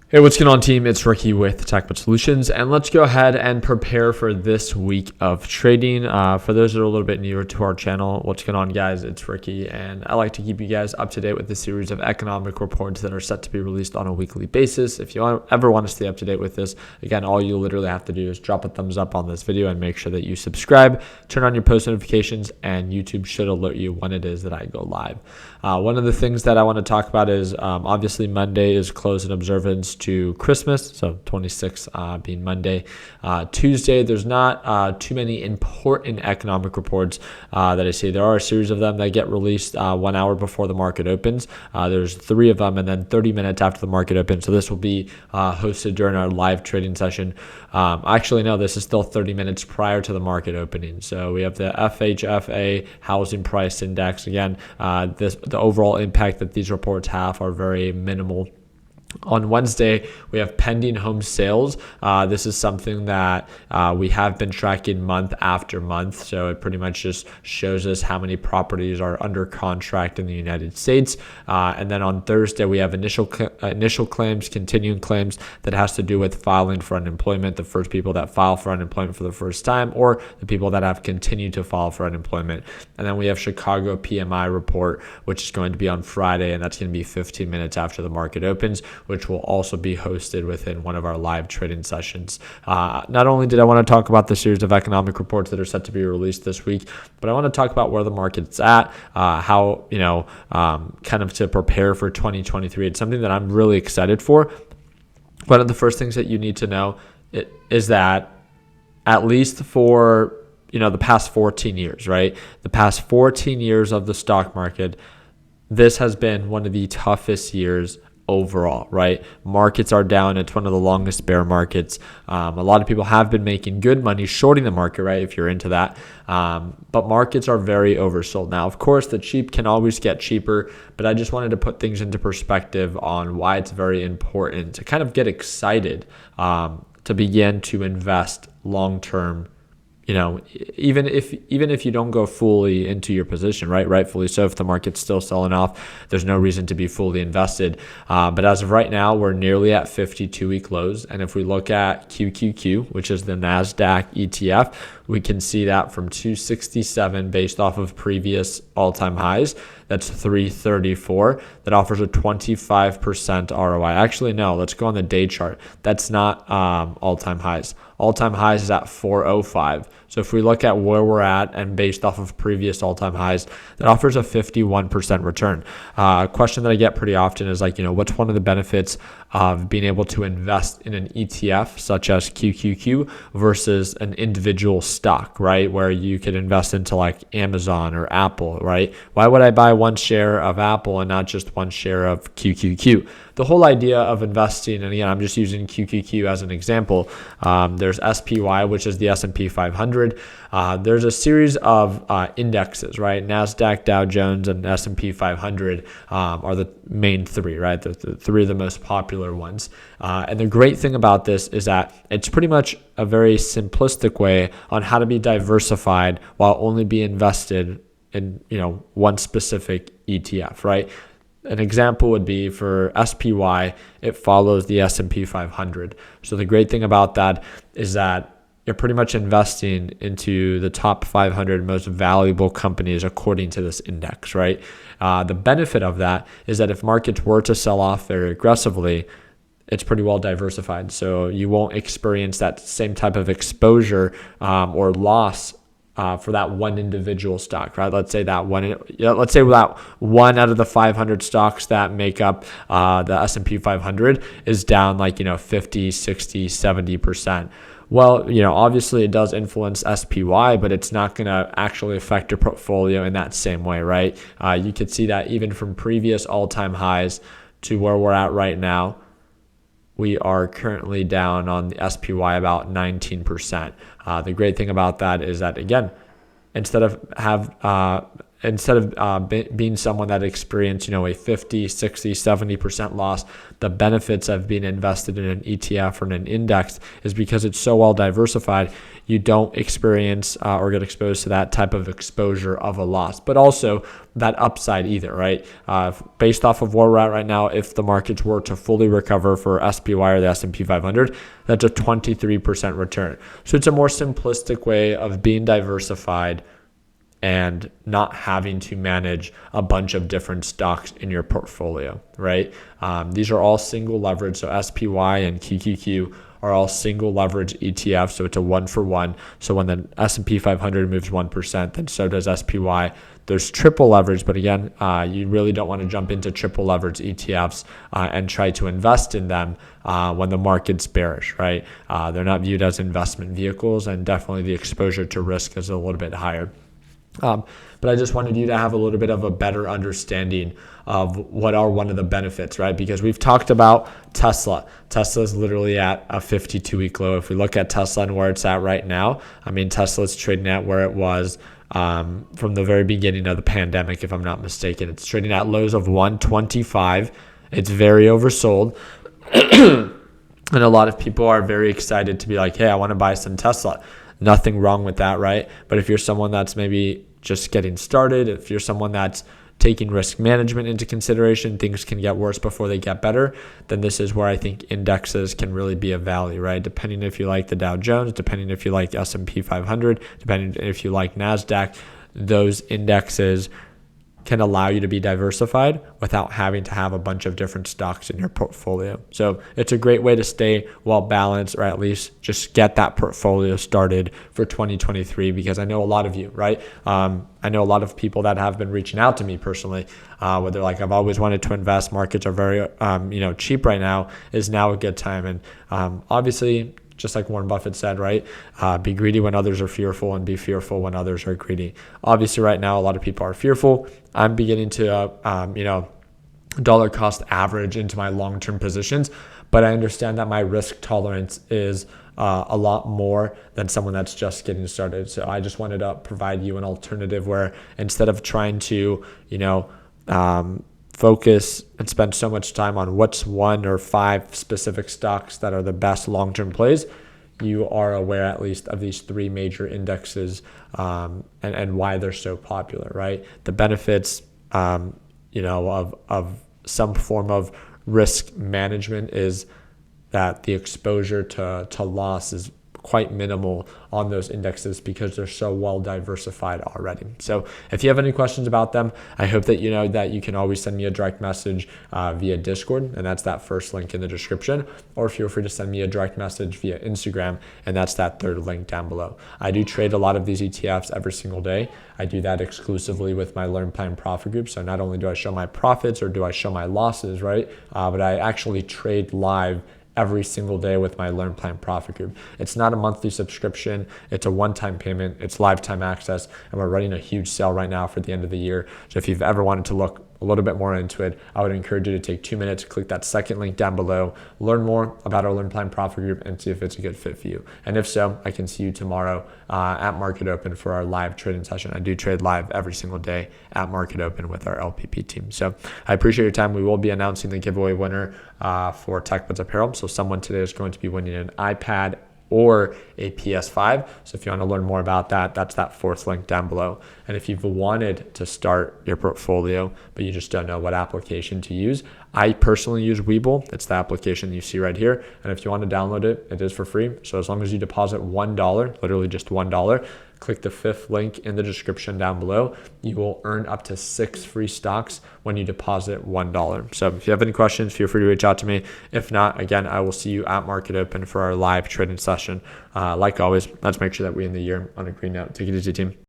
Hey, what's going on, team? It's Ricky with TechBit Solutions, and let's go ahead and prepare for this week of trading. For those that are a little bit newer to our channel, what's going on, guys? It's Ricky, and I like to keep you guys up to date with the series of economic reports that are set to be released on a weekly basis. If you ever want to stay up to date with this, again, all you literally have to do is drop a thumbs up on this video and make sure that you subscribe, turn on your post notifications, and YouTube should alert you when it is that I go live. One of the things that I want to talk about is obviously Monday is close in observance to Christmas, so 26 being Monday. Tuesday, there's not too many important economic reports that I see. There are a series of them that get released 1 hour before the market opens. There's 3 of them, and then 30 minutes after the market opens. So this will be hosted during our live trading session. Actually, no, this is still 30 minutes prior to the market opening. So we have the FHFA housing price index. Again, the overall impact that these reports have are very minimal. On Wednesday, we have pending home sales. This is something that we have been tracking month after month. So it pretty much just shows us how many properties are under contract in the United States. And then on Thursday, we have initial claims, continuing claims that has to do with filing for unemployment, the first people that file for unemployment for the first time, or the people that have continued to file for unemployment. And then we have Chicago PMI report, which is going to be on Friday, and that's going to be 15 minutes after the market opens, which will also be hosted within one of our live trading sessions. Not only did I want to talk about the series of economic reports that are set to be released this week, but I want to talk about where the market's at, how, kind of to prepare for 2023. It's something that I'm really excited for. One of the first things that you need to know is that at least for, the past 14 years, right? The past 14 years of the stock market, this has been one of the toughest years overall, right? Markets are down. It's one of the longest bear markets. A lot of people have been making good money shorting the market, right? If you're into that. But markets are very oversold. Now, of course, the cheap can always get cheaper, but I just wanted to put things into perspective on why it's very important to kind of get excited to begin to invest long-term. Even if you don't go fully into your position, right? Rightfully so. If the market's still selling off, there's no reason to be fully invested. But as of right now, we're nearly at 52-week lows. And if we look at QQQ, which is the NASDAQ ETF, we can see that from 267 based off of previous all-time highs. That's 334. That offers a 25% ROI. Actually, no, let's go on the day chart. That's not all-time highs. All-time highs is at 405. So if we look at where we're at and based off of previous all-time highs, that offers a 51% return. A question that I get pretty often is what's one of the benefits of being able to invest in an ETF such as QQQ versus an individual stock, right? Where you could invest into like Amazon or Apple, right? Why would I buy one share of Apple and not just one share of QQQ? The whole idea of investing, and again, I'm just using QQQ as an example. There's SPY, which is the S&P 500. There's a series of indexes, right? NASDAQ, Dow Jones, and S&P 500 are the main 3, right? The 3 of the most popular ones. And the great thing about this is that it's pretty much a very simplistic way on how to be diversified while only be invested in, one specific ETF, right? An example would be for SPY, it follows the S&P 500. So the great thing about that is that you're pretty much investing into the top 500 most valuable companies according to this index, right? The benefit of that is that if markets were to sell off very aggressively, it's pretty well diversified. So you won't experience that same type of exposure or loss for that one individual stock, right? Let's say that one out of the 500 stocks that make up the S&P 500 is down 50, 60, 70%. Well, obviously it does influence SPY, but it's not going to actually affect your portfolio in that same way, right? You could see that even from previous all-time highs to where we're at right now, we are currently down on the SPY about 19%. The great thing about that is that, again, instead of instead of being someone that experienced, a 50, 60, 70% loss, the benefits of being invested in an ETF or in an index is because it's so well diversified, you don't experience or get exposed to that type of exposure of a loss, but also that upside either, right? Based off of where we're at right now, if the markets were to fully recover for SPY or the S&P 500, that's a 23% return. So it's a more simplistic way of being diversified and not having to manage a bunch of different stocks in your portfolio, right? These are all single leverage. So SPY and QQQ are all single leverage ETFs. So it's a 1-for-1. So when the S&P 500 moves 1%, then so does SPY. There's triple leverage, but again, you really don't want to jump into triple leverage ETFs and try to invest in them when the market's bearish, right? They're not viewed as investment vehicles, and definitely the exposure to risk is a little bit higher. But I just wanted you to have a little bit of a better understanding of what are one of the benefits, right? Because we've talked about Tesla. Tesla is literally at a 52-week low. If we look at Tesla and where it's at right now, I mean, Tesla's trading at where it was from the very beginning of the pandemic, if I'm not mistaken. It's trading at lows of 125. It's very oversold. And a lot of people are very excited to be like, hey, I want to buy some Tesla. Nothing wrong with that, right? But if you're someone that's maybe just getting started, if you're someone that's taking risk management into consideration, things can get worse before they get better, then this is where I think indexes can really be of value, right? Depending if you like the Dow Jones, depending if you like S&P 500, depending if you like NASDAQ, those indexes can allow you to be diversified without having to have a bunch of different stocks in your portfolio. So it's a great way to stay well balanced, or at least just get that portfolio started for 2023, because I know a lot of you, right? I know a lot of people that have been reaching out to me personally, where they're like, I've always wanted to invest. Markets are very, cheap right now. Is now a good time? And obviously, just like Warren Buffett said, right? Be greedy when others are fearful, and be fearful when others are greedy. Obviously, right now, a lot of people are fearful. I'm beginning to, dollar cost average into my long-term positions, but I understand that my risk tolerance is a lot more than someone that's just getting started. So I just wanted to provide you an alternative where instead of trying to, focus and spend so much time on what's 1 or 5 specific stocks that are the best long-term plays, you are aware at least of these 3 major indexes and why they're so popular, right? The benefits, of some form of risk management is that the exposure to loss is quite minimal on those indexes because they're so well diversified already. So if you have any questions about them, I hope that you know that you can always send me a direct message via Discord, and that's that first link in the description, or feel free to send me a direct message via Instagram, and that's that third link down below. I do trade a lot of these ETFs every single day. I do that exclusively with my Learn Plan Profit group. So not only do I show my profits or do I show my losses, right? But I actually trade live every single day with my Learn Plan Profit group. It's not a monthly subscription. It's a one-time payment. It's lifetime access. And we're running a huge sale right now for the end of the year. So if you've ever wanted to look a little bit more into it, I would encourage you to take 2 minutes, click that second link down below, learn more about our Learn Plan Profit group, and see if it's a good fit for you. And if so, I can see you tomorrow at Market Open for our live trading session. I do trade live every single day at Market Open with our LPP team. So I appreciate your time. We will be announcing the giveaway winner for TechBuds Apparel. So someone today is going to be winning an iPad or a PS5. So if you want to learn more about that, that's that fourth link down below. And if you've wanted to start your portfolio, but you just don't know what application to use, I personally use Webull. It's the application you see right here. And if you want to download it, it is for free. So as long as you deposit $1, literally just $1, click the fifth link in the description down below, you will earn up to 6 free stocks when you deposit $1. So if you have any questions, feel free to reach out to me. If not, again, I will see you at Market Open for our live trading session. Like always, let's make sure that we end the year on a green note. Take it easy, team.